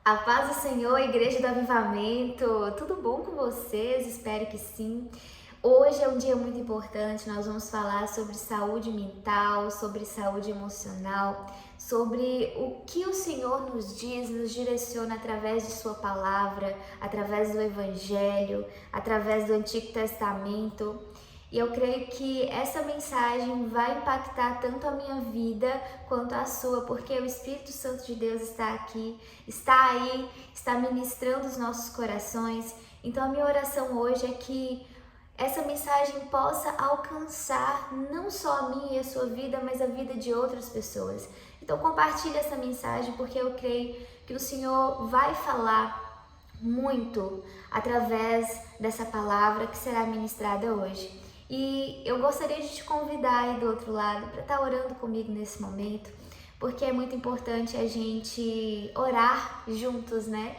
A paz do Senhor, Igreja do Avivamento, tudo bom com vocês? Espero que sim. Hoje é um dia muito importante, nós vamos falar sobre saúde mental, sobre saúde emocional, sobre o que o Senhor nos diz, nos direciona através de Sua palavra, através do Evangelho, através do Antigo Testamento. E eu creio que essa mensagem vai impactar tanto a minha vida quanto a sua, porque o Espírito Santo de Deus está aqui, está aí, está ministrando os nossos corações. Então a minha oração hoje é que essa mensagem possa alcançar não só a minha e a sua vida, mas a vida de outras pessoas. Então compartilhe essa mensagem, porque eu creio que o Senhor vai falar muito através dessa palavra que será ministrada hoje. E eu gostaria de te convidar aí do outro lado para estar orando comigo nesse momento, porque é muito importante a gente orar juntos, né?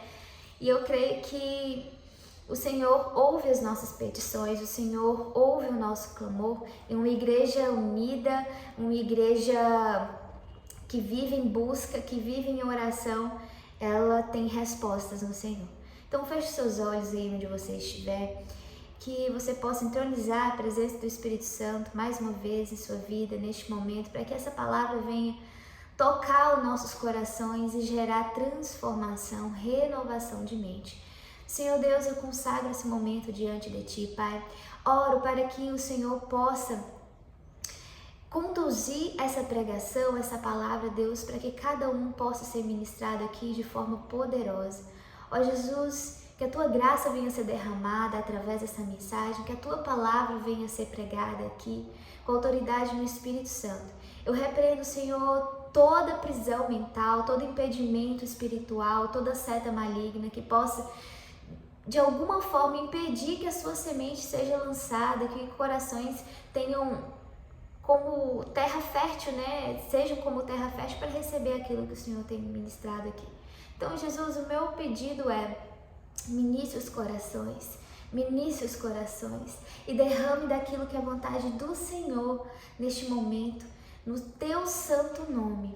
E eu creio que o Senhor ouve as nossas petições, o Senhor ouve o nosso clamor. E uma igreja unida, uma igreja que vive em busca, que vive em oração, ela tem respostas no Senhor. Então feche seus olhos aí onde você estiver, que você possa entronizar a presença do Espírito Santo mais uma vez em sua vida, neste momento, para que essa palavra venha tocar os nossos corações e gerar transformação, renovação de mente. Senhor Deus, eu consagro esse momento diante de Ti, Pai. Oro para que o Senhor possa conduzir essa pregação, essa palavra, Deus, para que cada um possa ser ministrado aqui de forma poderosa. Ó Jesus, que a Tua graça venha ser derramada através dessa mensagem, que a Tua palavra venha ser pregada aqui com autoridade no Espírito Santo. Eu repreendo, Senhor, toda prisão mental, todo impedimento espiritual, toda seta maligna que possa de alguma forma impedir que a sua semente seja lançada, que corações tenham como terra fértil, né? Sejam como terra fértil para receber aquilo que o Senhor tem ministrado aqui. Então, Jesus, o meu pedido é: ministre os corações e derrame daquilo que é a vontade do Senhor neste momento, no Teu santo nome.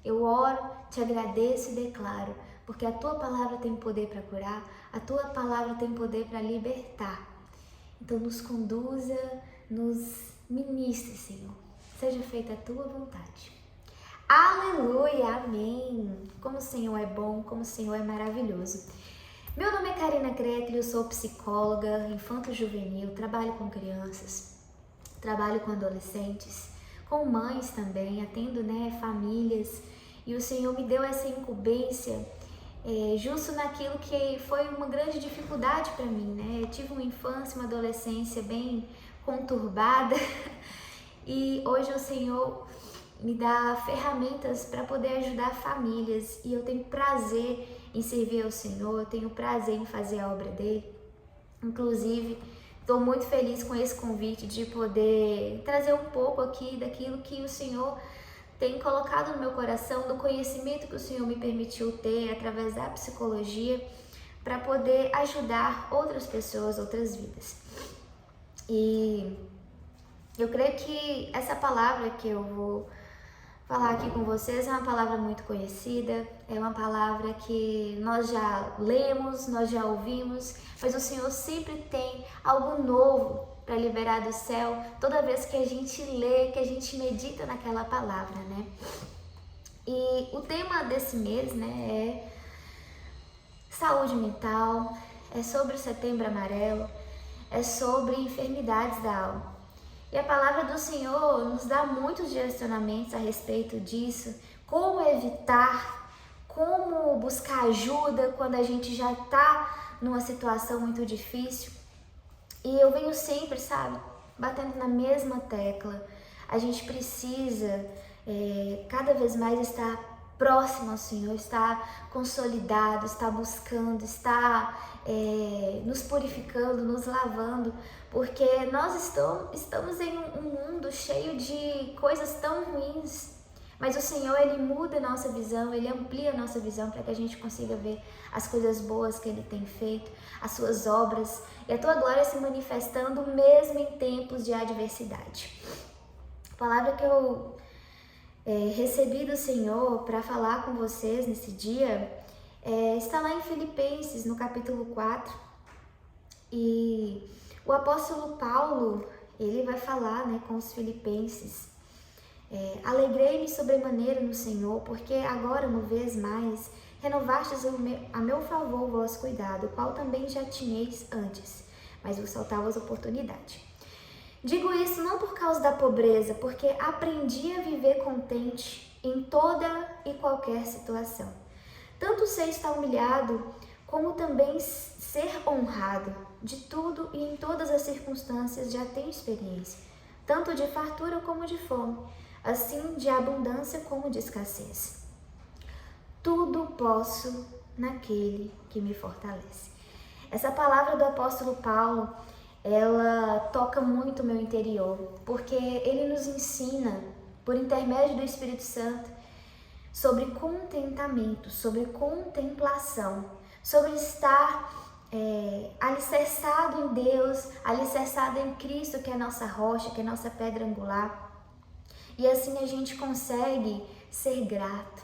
Eu oro, te agradeço e declaro, porque a Tua palavra tem poder para curar, a Tua palavra tem poder para libertar. Então nos conduza, nos ministre, Senhor. Seja feita a Tua vontade. Aleluia, amém. Como o Senhor é bom, como o Senhor é maravilhoso. Meu nome é Karina Kretley, eu sou psicóloga infanto-juvenil, trabalho com crianças, trabalho com adolescentes, com mães também, atendo, né, famílias. E o Senhor me deu essa incumbência justo naquilo que foi uma grande dificuldade para mim, né? Eu tive uma infância, uma adolescência bem conturbada e hoje o Senhor me dá ferramentas para poder ajudar famílias e eu tenho prazer em servir ao Senhor, eu tenho prazer em fazer a obra dele. Inclusive, estou muito feliz com esse convite de poder trazer um pouco aqui daquilo que o Senhor tem colocado no meu coração, do conhecimento que o Senhor me permitiu ter através da psicologia, para poder ajudar outras pessoas, outras vidas. E eu creio que essa palavra que eu vou falar aqui com vocês é uma palavra muito conhecida, é uma palavra que nós já lemos, nós já ouvimos, mas o Senhor sempre tem algo novo para liberar do céu toda vez que a gente lê, que a gente medita naquela palavra, né? E o tema desse mês, né, é saúde mental, é sobre o Setembro Amarelo, é sobre enfermidades da alma. E a palavra do Senhor nos dá muitos direcionamentos a respeito disso, como evitar, como buscar ajuda quando a gente já está numa situação muito difícil. E eu venho sempre, sabe, batendo na mesma tecla. A gente precisa cada vez mais estar próximo ao Senhor, estar consolidado, estar buscando, estar nos purificando, nos lavando, porque nós estamos em um mundo cheio de coisas tão ruins, mas o Senhor, Ele muda a nossa visão, Ele amplia a nossa visão para que a gente consiga ver as coisas boas que Ele tem feito, as suas obras e a Tua glória se manifestando mesmo em tempos de adversidade. A palavra que eu recebi do Senhor para falar com vocês nesse dia Está lá em Filipenses, no capítulo 4, e o apóstolo Paulo, ele vai falar, né, com os filipenses: alegrei-me sobremaneira no Senhor, porque agora, uma vez mais, renovastes a meu favor o vosso cuidado, o qual também já tinhais antes, mas vos faltava as oportunidades. Digo isso não por causa da pobreza, porque aprendi a viver contente em toda e qualquer situação. Tanto sei estar humilhado, como também ser honrado. De tudo e em todas as circunstâncias já tenho experiência, tanto de fartura como de fome, assim de abundância como de escassez. Tudo posso naquele que me fortalece. Essa palavra do apóstolo Paulo, ela toca muito o meu interior, porque ele nos ensina, por intermédio do Espírito Santo, sobre contentamento, sobre contemplação, sobre estar alicerçado em Deus, alicerçado em Cristo, que é a nossa rocha, que é a nossa pedra angular. E assim a gente consegue ser grato,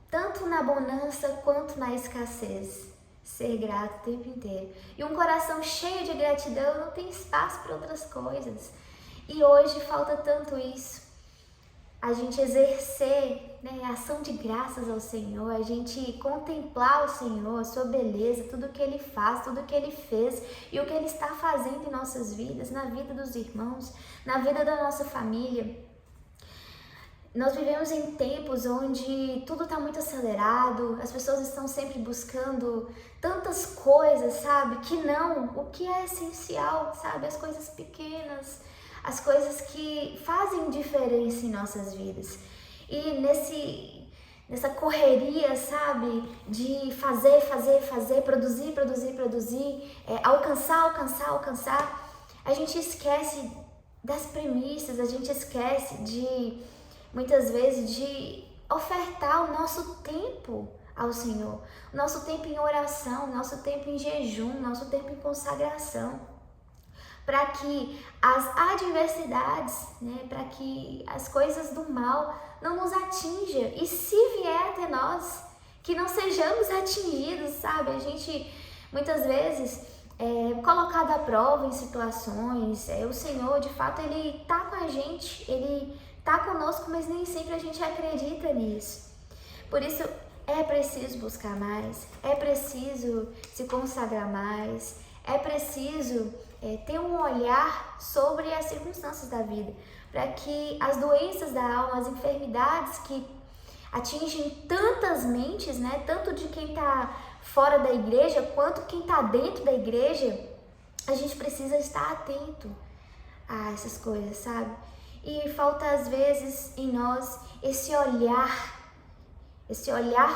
tanto na bonança quanto na escassez. Ser grato o tempo inteiro. E um coração cheio de gratidão não tem espaço para outras coisas. E hoje falta tanto isso. A gente exercer, né, ação de graças ao Senhor, a gente contemplar o Senhor, a sua beleza, tudo que Ele faz, tudo que Ele fez e o que Ele está fazendo em nossas vidas, na vida dos irmãos, na vida da nossa família. Nós vivemos em tempos onde tudo está muito acelerado, as pessoas estão sempre buscando tantas coisas, sabe? Que não, o que é essencial, sabe? As coisas pequenas, as coisas que fazem diferença em nossas vidas. E nessa correria, sabe? De fazer, produzir, alcançar, a gente esquece das premissas, a gente esquece muitas vezes de ofertar o nosso tempo ao Senhor, o nosso tempo em oração, o nosso tempo em jejum, o nosso tempo em consagração, para que as adversidades, né, para que as coisas do mal não nos atinjam, e se vier até nós, que não sejamos atingidos, sabe? A gente muitas vezes colocado à prova em situações, o Senhor de fato Ele está com a gente, Ele está conosco, mas nem sempre a gente acredita nisso. Por isso é preciso buscar mais, é preciso se consagrar mais, é preciso ter um olhar sobre as circunstâncias da vida, para que as doenças da alma, as enfermidades que atingem tantas mentes, né, tanto de quem está fora da igreja quanto quem está dentro da igreja, a gente precisa estar atento a essas coisas, sabe? E falta às vezes em nós esse olhar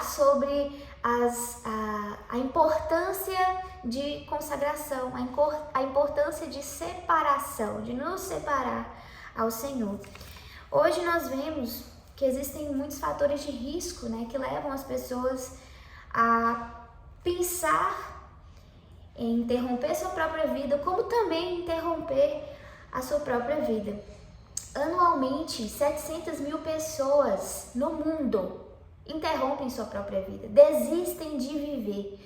sobre a importância de consagração, a importância de separação, de nos separar ao Senhor. Hoje nós vemos que existem muitos fatores de risco, né, que levam as pessoas a pensar em interromper sua própria vida, como também interromper a sua própria vida. Anualmente, 700 mil pessoas no mundo interrompem sua própria vida, desistem de viver.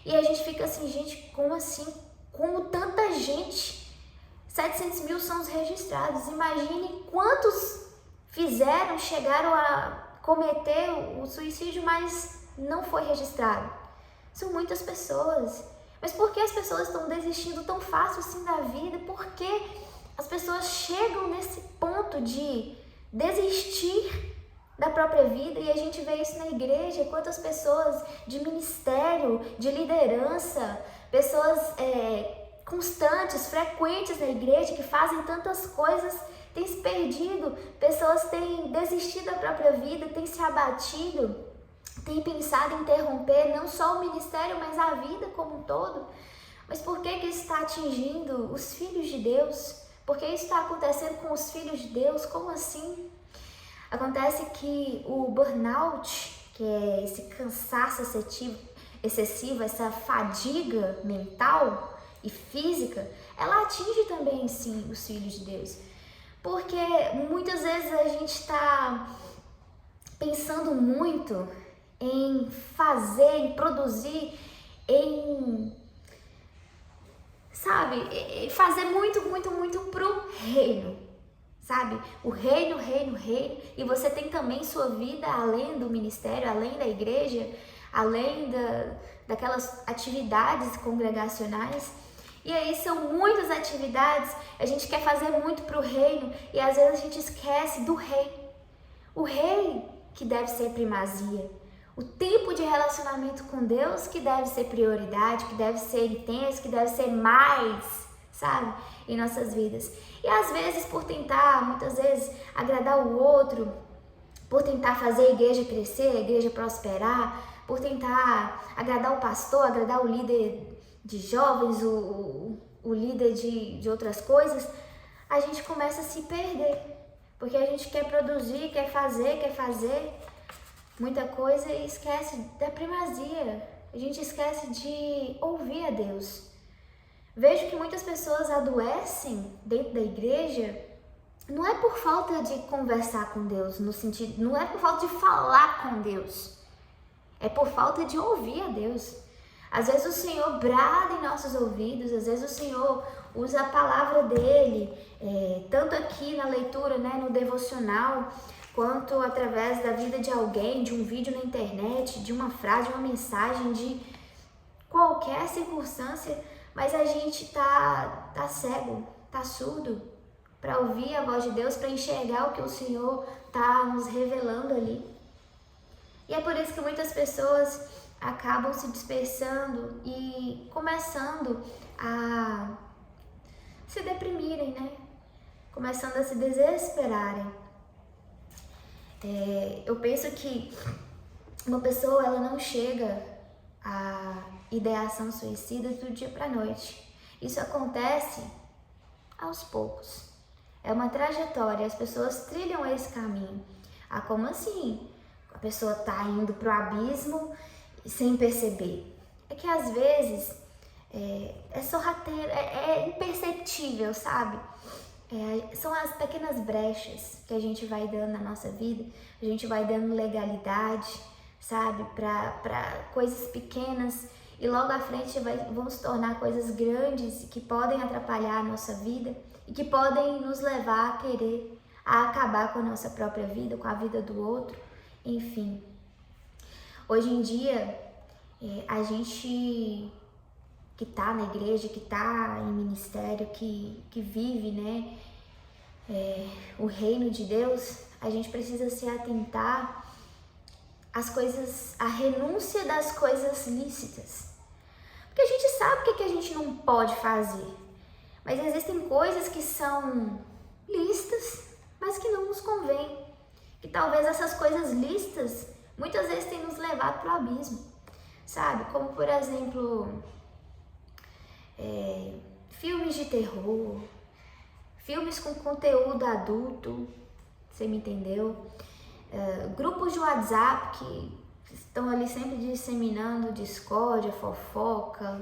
E a gente fica assim, gente, como assim? Como tanta gente? 700 mil são os registrados. Imagine quantos chegaram a cometer o suicídio, mas não foi registrado. São muitas pessoas. Mas por que as pessoas estão desistindo tão fácil assim da vida? Por que as pessoas chegam nesse ponto de desistir da própria vida? E a gente vê isso na igreja, quantas pessoas de ministério, de liderança, pessoas constantes, frequentes na igreja, que fazem tantas coisas, têm se perdido, pessoas têm desistido da própria vida, têm se abatido, têm pensado em interromper não só o ministério, mas a vida como um todo. Mas por que isso está atingindo os filhos de Deus? Por que isso está acontecendo com os filhos de Deus? Como assim? Acontece que o burnout, que é esse cansaço excessivo, essa fadiga mental e física, ela atinge também, sim, os filhos de Deus. Porque muitas vezes a gente está pensando muito em fazer, em produzir, em, sabe, fazer muito, muito, muito pro reino, sabe? O reino, e você tem também sua vida além do ministério, além da igreja, além daquelas atividades congregacionais. E aí são muitas atividades, a gente quer fazer muito pro reino e às vezes a gente esquece do rei. O rei que deve ser primazia. O tempo de relacionamento com Deus que deve ser prioridade, que deve ser intenso, que deve ser mais, sabe, em nossas vidas. E às vezes por tentar, muitas vezes, agradar o outro, por tentar fazer a igreja crescer, a igreja prosperar, por tentar agradar o pastor, agradar o líder de jovens, o líder de outras coisas, a gente começa a se perder. Porque a gente quer produzir, quer fazer muita coisa e esquece da primazia. A gente esquece de ouvir a Deus. Vejo que muitas pessoas adoecem dentro da igreja, não é por falta de conversar com Deus, no sentido, não é por falta de falar com Deus, é por falta de ouvir a Deus. Às vezes o Senhor brada em nossos ouvidos, às vezes o Senhor usa a palavra dele, tanto aqui na leitura, né, no devocional, quanto através da vida de alguém, de um vídeo na internet, de uma frase, de uma mensagem, de qualquer circunstância, mas a gente tá cego, tá surdo para ouvir a voz de Deus, para enxergar o que o Senhor tá nos revelando ali. E é por isso que muitas pessoas acabam se dispersando e começando a se deprimirem, né? Começando a se desesperarem. Eu penso que uma pessoa, ela não chega à ideação suicida do dia para a noite. Isso acontece aos poucos. É uma trajetória, as pessoas trilham esse caminho. Ah, como assim? A pessoa tá indo pro abismo sem perceber. É que às vezes é sorrateiro, é imperceptível, sabe? São as pequenas brechas que a gente vai dando na nossa vida, a gente vai dando legalidade, sabe? Para coisas pequenas e logo à frente vão se tornar coisas grandes que podem atrapalhar a nossa vida e que podem nos levar a querer acabar com a nossa própria vida, com a vida do outro, enfim. Hoje em dia, a gente que está na igreja, que está em ministério, que vive, né, o reino de Deus, a gente precisa se atentar às coisas, à renúncia das coisas lícitas. Porque a gente sabe o que a gente não pode fazer, mas existem coisas que são lícitas, mas que não nos convém. E talvez essas coisas lícitas muitas vezes têm nos levado para o abismo, sabe? Como, por exemplo, filmes de terror, filmes com conteúdo adulto, você me entendeu? Grupos de WhatsApp que estão ali sempre disseminando discórdia, fofoca,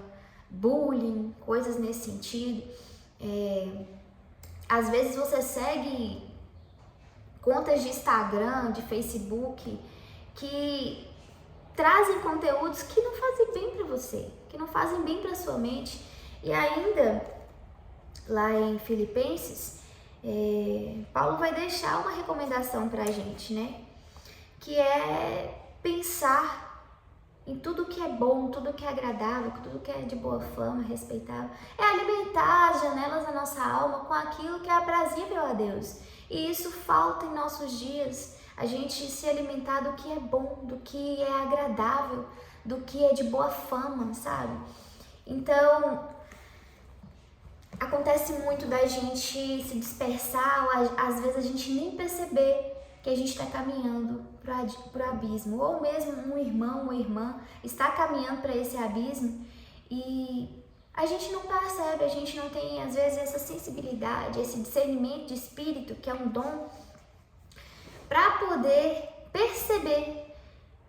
bullying, coisas nesse sentido. Às vezes você segue contas de Instagram, de Facebook, que trazem conteúdos que não fazem bem para você, que não fazem bem para sua mente. E ainda, lá em Filipenses, Paulo vai deixar uma recomendação para a gente, né? Que é pensar em tudo que é bom, tudo que é agradável, tudo que é de boa fama, respeitável. É alimentar as janelas da nossa alma com aquilo que é aprazível a Deus. E isso falta em nossos dias, a gente se alimentar do que é bom, do que é agradável, do que é de boa fama, sabe? Então, acontece muito da gente se dispersar, ou às vezes a gente nem perceber que a gente está caminhando para o abismo, ou mesmo um irmão, uma irmã está caminhando para esse abismo e a gente não percebe, a gente não tem às vezes essa sensibilidade, esse discernimento de espírito, que é um dom, para poder perceber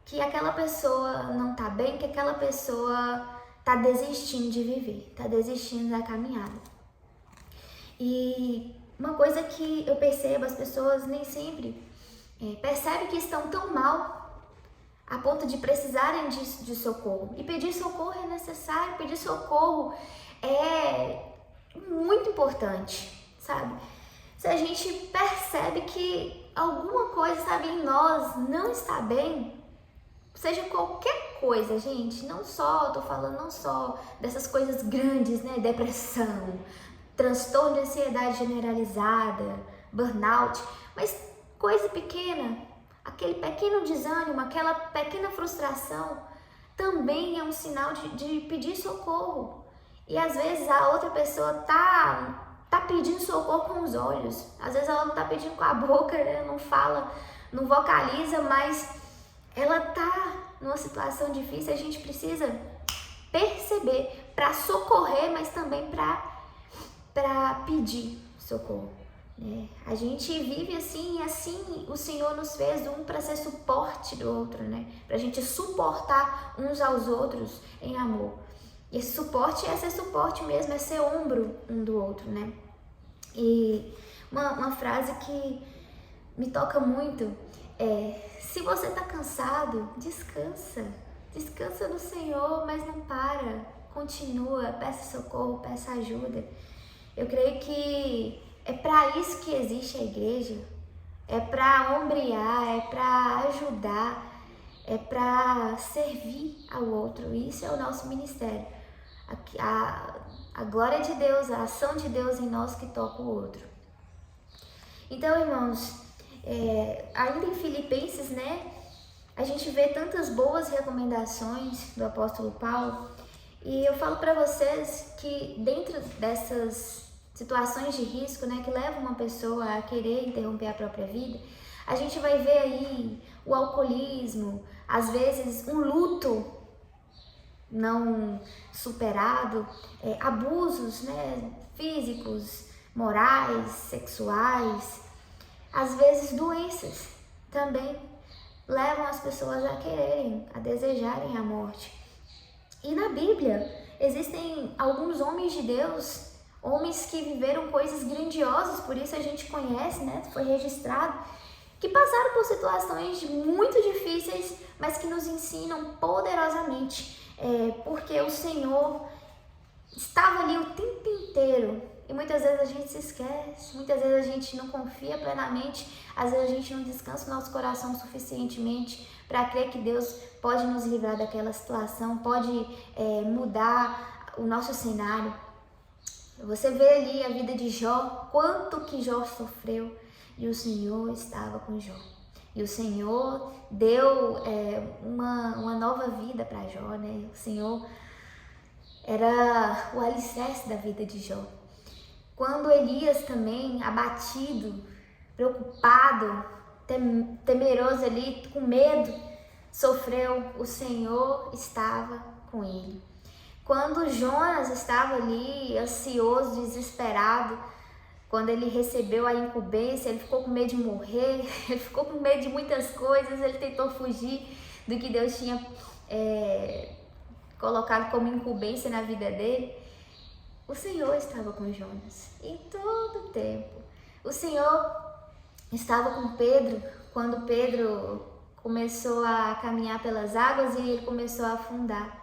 que aquela pessoa não está bem, que aquela pessoa está desistindo de viver, está desistindo da caminhada. E uma coisa que eu percebo, as pessoas nem sempre percebem que estão tão mal a ponto de precisarem de socorro. E pedir socorro é necessário, pedir socorro é muito importante, sabe? Se a gente percebe que alguma coisa, sabe, em nós não está bem, seja qualquer coisa, gente, tô falando não só dessas coisas grandes, né, depressão, transtorno de ansiedade generalizada, burnout, mas coisa pequena, aquele pequeno desânimo, aquela pequena frustração, também é um sinal de pedir socorro. E às vezes a outra pessoa tá pedindo socorro com os olhos, às vezes ela não tá pedindo com a boca, né? Não fala, não vocaliza, mas ela tá numa situação difícil. A gente precisa perceber para socorrer, mas também para pedir socorro, né? A gente vive assim, e assim o Senhor nos fez um para ser suporte do outro, né? Para a gente suportar uns aos outros em amor. E esse suporte é ser suporte mesmo, é ser ombro um do outro, né? E uma frase que me toca muito é: se você tá cansado, descansa. Descansa no Senhor, mas não para. Continua, peça socorro, peça ajuda. Eu creio que é para isso que existe a igreja. É para ombrear, é para ajudar, é para servir ao outro. Isso é o nosso ministério. A glória de Deus, a ação de Deus em nós que toca o outro. Então, irmãos, ainda em Filipenses, né, a gente vê tantas boas recomendações do apóstolo Paulo, e eu falo para vocês que dentro dessas situações de risco, né, que levam uma pessoa a querer interromper a própria vida, a gente vai ver aí o alcoolismo, às vezes um luto não superado, abusos, né, físicos, morais, sexuais, às vezes doenças também levam as pessoas a quererem, a desejarem a morte. E na Bíblia existem alguns homens de Deus, homens que viveram coisas grandiosas, por isso a gente conhece, né, foi registrado, que passaram por situações muito difíceis, mas que nos ensinam poderosamente, porque o Senhor estava ali o tempo inteiro. E muitas vezes a gente se esquece, muitas vezes a gente não confia plenamente, às vezes a gente não descansa o nosso coração suficientemente para crer que Deus pode nos livrar daquela situação, pode mudar o nosso cenário. Você vê ali a vida de Jó, quanto que Jó sofreu, e o Senhor estava com Jó. E o Senhor deu uma nova vida para Jó, né? O Senhor era o alicerce da vida de Jó. Quando Elias também, abatido, preocupado, temeroso ali, com medo, sofreu, o Senhor estava com ele. Quando Jonas estava ali, ansioso, desesperado, quando ele recebeu a incumbência, ele ficou com medo de morrer, ele ficou com medo de muitas coisas, ele tentou fugir do que Deus tinha colocado como incumbência na vida dele. O Senhor estava com Jonas em todo o tempo. O Senhor estava com Pedro quando Pedro começou a caminhar pelas águas e ele começou a afundar.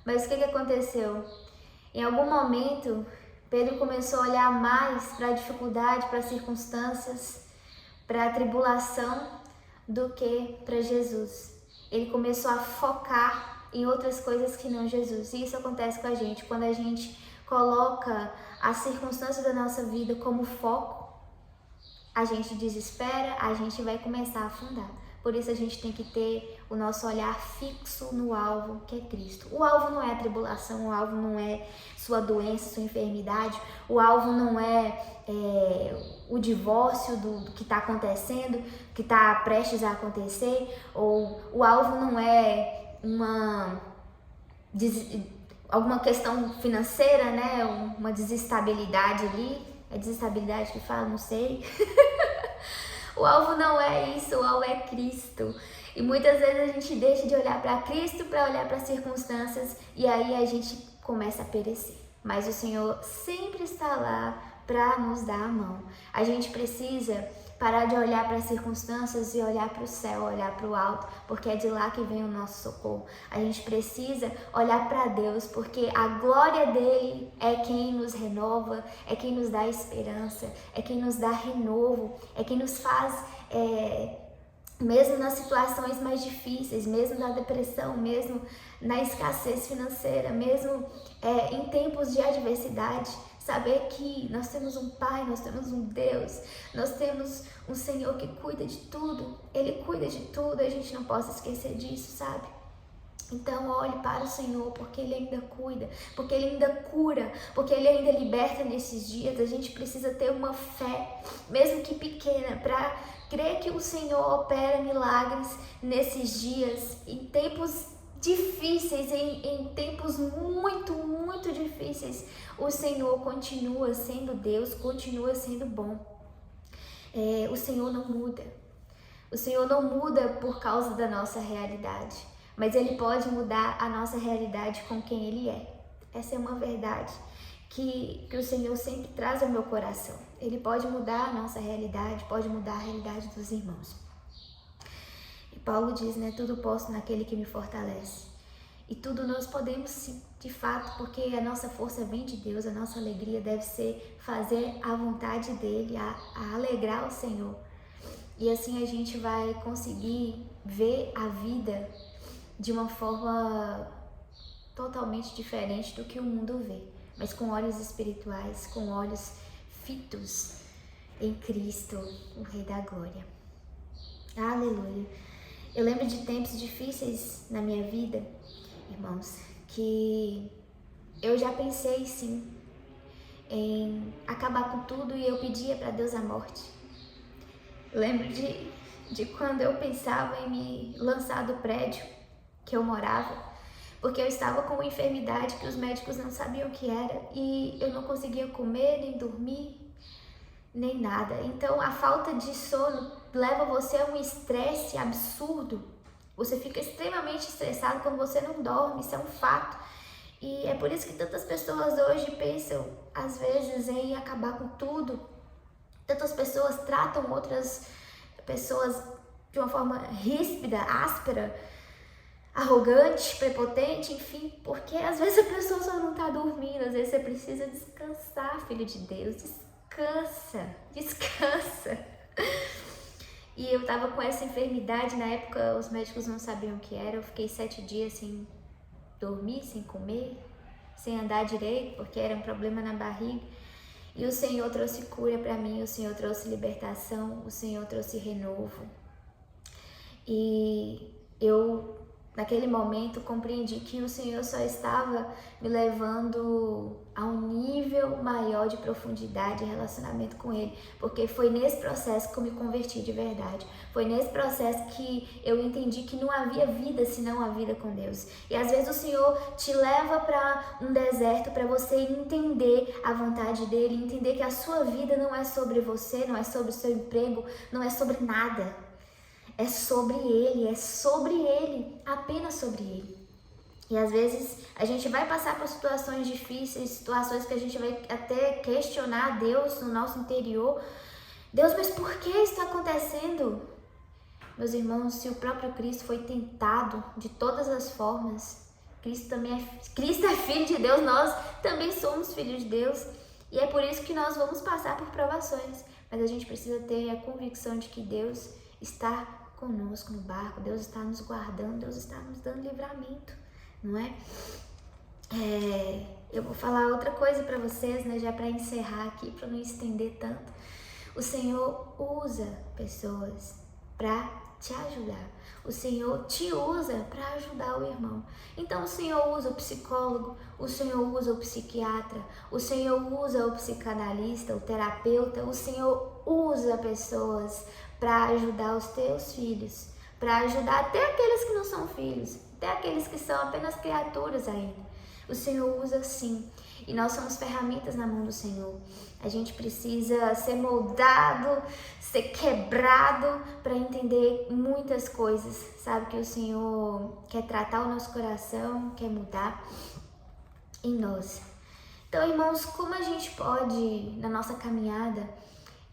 Mas o que aconteceu? Em algum momento, Pedro começou a olhar mais para a dificuldade, para as circunstâncias, para a tribulação do que para Jesus. Ele começou a focar em outras coisas que não Jesus. E isso acontece com a gente quando a gente coloca as circunstâncias da nossa vida como foco. A gente desespera, a gente vai começar a afundar. Por isso a gente tem que ter o nosso olhar fixo no alvo, que é Cristo. O alvo não é a tribulação, o alvo não é sua doença, sua enfermidade, o alvo não é o divórcio do que está acontecendo, que está prestes a acontecer, ou o alvo não é alguma questão financeira, né? Uma desestabilidade ali. É desestabilidade que fala? Não sei. O alvo não é isso, o alvo é Cristo. E muitas vezes a gente deixa de olhar para Cristo para olhar para as circunstâncias e aí a gente começa a perecer. Mas o Senhor sempre está lá para nos dar a mão. A gente precisa parar de olhar para as circunstâncias e olhar para o céu, olhar para o alto, porque é de lá que vem o nosso socorro. A gente precisa olhar para Deus, porque a glória dele é quem nos renova, é quem nos dá esperança, é quem nos dá renovo, é quem nos faz, mesmo nas situações mais difíceis, mesmo na depressão, mesmo na escassez financeira, mesmo em tempos de adversidade, saber que nós temos um Pai, nós temos um Deus, nós temos um Senhor que cuida de tudo, Ele cuida de tudo, a gente não pode esquecer disso, sabe? Então olhe para o Senhor, porque Ele ainda cuida, porque Ele ainda cura, porque Ele ainda liberta nesses dias. A gente precisa ter uma fé, mesmo que pequena, para crer que o Senhor opera milagres nesses dias, em tempos difíceis, em tempos muito, muito difíceis. O Senhor continua sendo Deus, continua sendo bom. O Senhor não muda. O Senhor não muda por causa da nossa realidade, mas Ele pode mudar a nossa realidade com quem Ele é. Essa é uma verdade que o Senhor sempre traz ao meu coração. Ele pode mudar a nossa realidade, pode mudar a realidade dos irmãos. E Paulo diz, né, tudo posso naquele que me fortalece. E tudo nós podemos sim, de fato, porque a nossa força vem de Deus, a nossa alegria deve ser fazer a vontade dEle, a alegrar o Senhor. E assim a gente vai conseguir ver a vida de uma forma totalmente diferente do que o mundo vê, mas com olhos espirituais, com olhos fitos em Cristo, o Rei da Glória. Aleluia! Eu lembro de tempos difíceis na minha vida, irmãos, que eu já pensei sim em acabar com tudo e eu pedia para Deus a morte. Eu lembro de quando eu pensava em me lançar do prédio que eu morava, porque eu estava com uma enfermidade que os médicos não sabiam o que era e eu não conseguia comer, nem dormir, nem nada. Então a falta de sono leva você a um estresse absurdo. Você fica extremamente estressado quando você não dorme, isso é um fato. E é por isso que tantas pessoas hoje pensam, às vezes, em acabar com tudo. Tantas pessoas tratam outras pessoas de uma forma ríspida, áspera, arrogante, prepotente, enfim, porque às vezes a pessoa só não tá dormindo, às vezes você precisa descansar, filho de Deus, descansa. E eu tava com essa enfermidade, na época os médicos não sabiam o que era, eu fiquei 7 dias sem dormir, sem comer, sem andar direito, porque era um problema na barriga. E o Senhor trouxe cura para mim, o Senhor trouxe libertação, o Senhor trouxe renovo. E eu, naquele momento, compreendi que o Senhor só estava me levando a um nível maior de profundidade e relacionamento com Ele, porque foi nesse processo que eu me converti de verdade. Foi nesse processo que eu entendi que não havia vida senão a vida com Deus. E às vezes o Senhor te leva para um deserto para você entender a vontade dEle, entender que a sua vida não é sobre você, não é sobre o seu emprego, não é sobre nada. É sobre Ele, apenas sobre Ele. E às vezes a gente vai passar por situações difíceis, situações que a gente vai até questionar Deus no nosso interior. Deus, mas por que isso está acontecendo? Meus irmãos, se o próprio Cristo foi tentado de todas as formas, Cristo é filho de Deus, nós também somos filhos de Deus. E é por isso que nós vamos passar por provações. Mas a gente precisa ter a convicção de que Deus está conosco no barco, Deus está nos guardando, Deus está nos dando livramento, não é? Eu vou falar outra coisa para vocês, né, já para encerrar aqui, para não estender tanto. O Senhor usa pessoas para te ajudar. O Senhor te usa para ajudar o irmão. Então o Senhor usa o psicólogo, o Senhor usa o psiquiatra, o Senhor usa o psicanalista, o terapeuta, o Senhor usa pessoas para ajudar os teus filhos, para ajudar até aqueles que não são filhos, até aqueles que são apenas criaturas ainda. O Senhor usa sim, e nós somos ferramentas na mão do Senhor. A gente precisa ser moldado, ser quebrado para entender muitas coisas, sabe? Que o Senhor quer tratar o nosso coração, quer mudar em nós. Então, irmãos, como a gente pode, na nossa caminhada,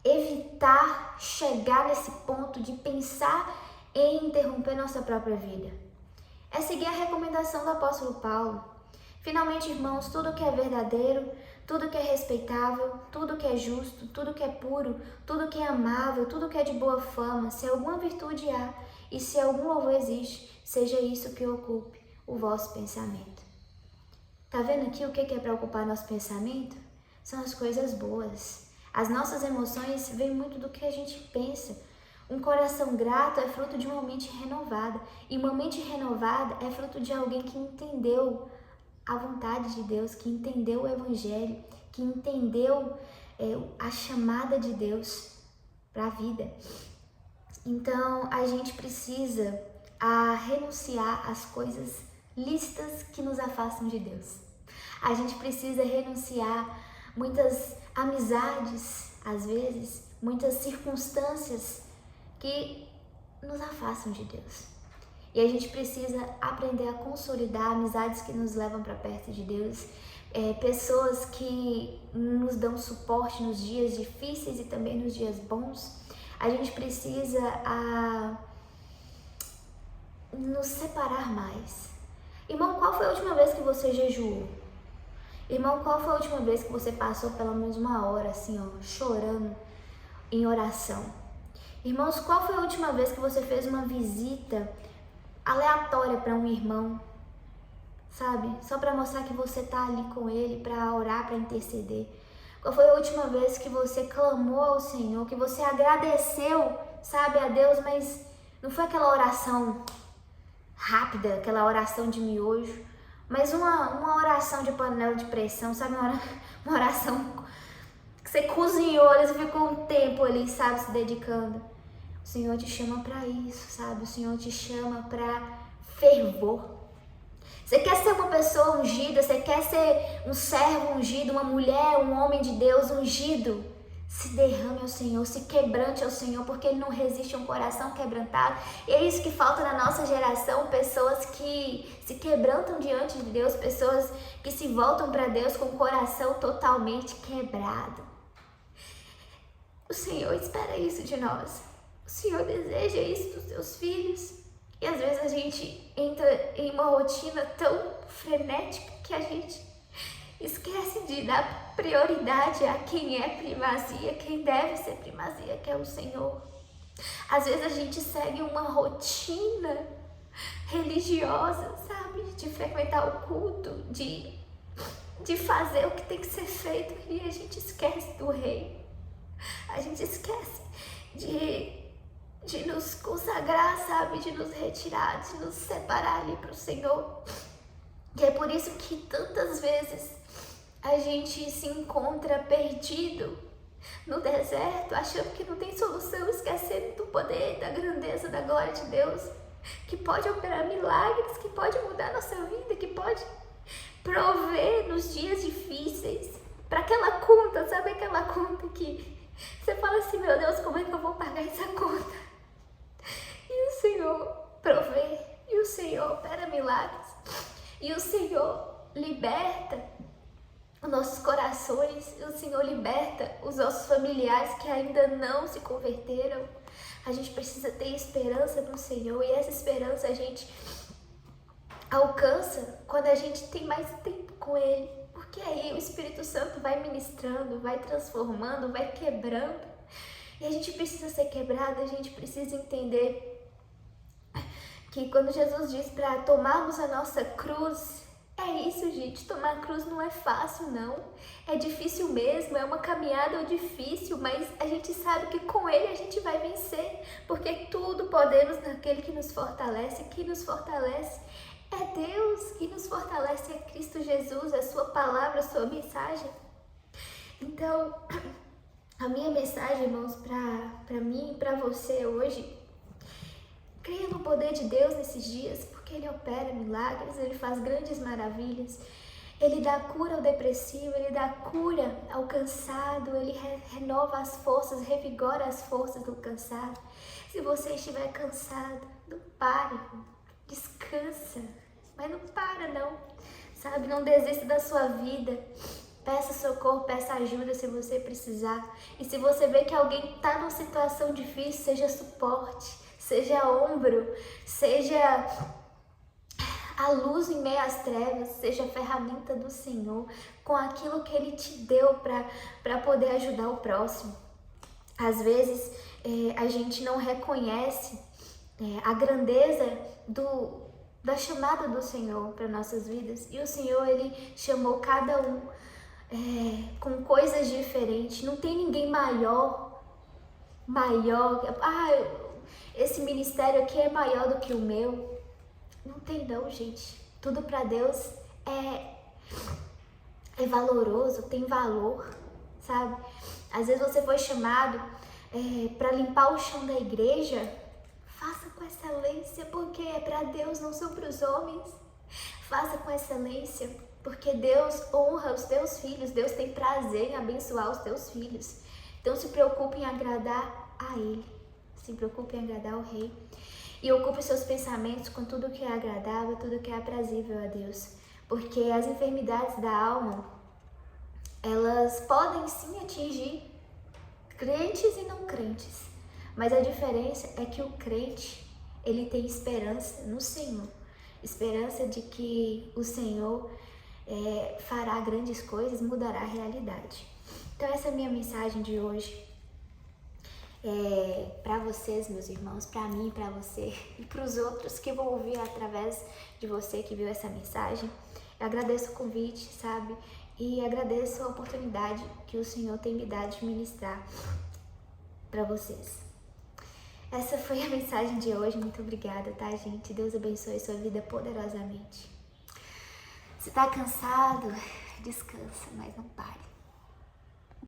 evitar chegar nesse ponto de pensar em interromper nossa própria vida. É seguir a recomendação do apóstolo Paulo. Finalmente, irmãos, tudo que é verdadeiro, tudo que é respeitável, tudo que é justo, tudo que é puro, tudo que é amável, tudo que é de boa fama, se alguma virtude há e se algum louvor existe, seja isso que ocupe o vosso pensamento. Tá vendo aqui o que é para ocupar nosso pensamento? São as coisas boas. As nossas emoções vêm muito do que a gente pensa. Um coração grato é fruto de uma mente renovada. E uma mente renovada é fruto de alguém que entendeu a vontade de Deus, que entendeu o Evangelho, que entendeu a chamada de Deus para a vida. Então, a gente precisa renunciar às coisas lícitas que nos afastam de Deus. A gente precisa renunciar muitas amizades, às vezes, muitas circunstâncias que nos afastam de Deus. E a gente precisa aprender a consolidar amizades que nos levam para perto de Deus, pessoas que nos dão suporte nos dias difíceis e também nos dias bons. A gente precisa nos separar mais. Irmão, qual foi a última vez que você jejuou? Irmão, qual foi a última vez que você passou pelo menos uma hora assim, ó, chorando em oração? Irmãos, qual foi a última vez que você fez uma visita aleatória para um irmão, sabe? Só para mostrar que você tá ali com ele, para orar, para interceder. Qual foi a última vez que você clamou ao Senhor, que você agradeceu, sabe, a Deus, mas não foi aquela oração rápida, aquela oração de miojo, mas uma oração de panela de pressão, sabe? Uma oração que você cozinhou, você ficou um tempo ali, sabe, se dedicando. O Senhor te chama para isso, sabe? O Senhor te chama para fervor. Você quer ser uma pessoa ungida, você quer ser um servo ungido, uma mulher, um homem de Deus ungido? Se derrame ao Senhor, se quebrante ao Senhor, porque Ele não resiste a um coração quebrantado. E é isso que falta na nossa geração, pessoas que se quebrantam diante de Deus, pessoas que se voltam para Deus com o coração totalmente quebrado. O Senhor espera isso de nós. O Senhor deseja isso dos seus filhos. E às vezes a gente entra em uma rotina tão frenética que a gente esquece de dar prioridade a quem é primazia, quem deve ser primazia, que é o Senhor. Às vezes a gente segue uma rotina religiosa, sabe? De frequentar o culto, de fazer o que tem que ser feito e a gente esquece do Rei. A gente esquece de nos consagrar, sabe? De nos retirar, de nos separar ali para o Senhor. E é por isso que tantas vezes a gente se encontra perdido no deserto, achando que não tem solução, esquecendo do poder, da grandeza, da glória de Deus, que pode operar milagres, que pode mudar nossa vida, que pode prover nos dias difíceis. Para aquela conta, sabe aquela conta que você fala assim, meu Deus, como é que eu vou pagar essa conta? E o Senhor provê, e o Senhor opera milagres, e o Senhor liberta os nossos corações, e o Senhor liberta os nossos familiares que ainda não se converteram. A gente precisa ter esperança no Senhor, e essa esperança a gente alcança quando a gente tem mais tempo com Ele, porque aí o Espírito Santo vai ministrando, vai transformando, vai quebrando, e a gente precisa ser quebrado, a gente precisa entender que quando Jesus diz para tomarmos a nossa cruz, é isso, gente, tomar a cruz não é fácil, não. É difícil mesmo, é uma caminhada difícil, mas a gente sabe que com Ele a gente vai vencer, porque tudo podemos naquele que nos fortalece. Quem nos fortalece é Deus, quem nos fortalece é Cristo Jesus, a Sua palavra, a Sua mensagem. Então, a minha mensagem, irmãos, para mim e para você hoje, creia no poder de Deus nesses dias, porque Ele opera milagres, Ele faz grandes maravilhas. Ele dá cura ao depressivo, Ele dá cura ao cansado, Ele renova as forças, revigora as forças do cansado. Se você estiver cansado, não pare, descansa, mas não para não, sabe? Não desista da sua vida. Peça socorro, peça ajuda se você precisar. E se você vê que alguém está numa situação difícil, seja suporte, seja ombro, seja a luz em meio às trevas, seja a ferramenta do Senhor, com aquilo que Ele te deu para poder ajudar o próximo. Às vezes a gente não reconhece a grandeza da chamada do Senhor para nossas vidas. E o Senhor, Ele chamou cada um com coisas diferentes. Não tem ninguém maior. Esse ministério aqui é maior do que o meu. Não tem não, gente. Tudo para Deus é valoroso, tem valor, sabe? Às vezes você foi chamado para limpar o chão da igreja. Faça com excelência, porque é para Deus, não são para os homens. Faça com excelência, porque Deus honra os teus filhos. Deus tem prazer em abençoar os teus filhos. Então se preocupe em agradar a Ele. Se preocupe em agradar o Rei. E ocupe seus pensamentos com tudo que é agradável, tudo que é aprazível a Deus. Porque as enfermidades da alma, elas podem sim atingir crentes e não crentes. Mas a diferença é que o crente, ele tem esperança no Senhor. Esperança de que o Senhor fará grandes coisas, mudará a realidade. Então essa é a minha mensagem de hoje. Para vocês, meus irmãos, para mim, para você e para os outros que vão ouvir através de você que viu essa mensagem. Eu agradeço o convite, sabe? E agradeço a oportunidade que o Senhor tem me dado de ministrar para vocês. Essa foi a mensagem de hoje. Muito obrigada, tá, gente? Deus abençoe a sua vida poderosamente. Se tá cansado, descansa, mas não pare.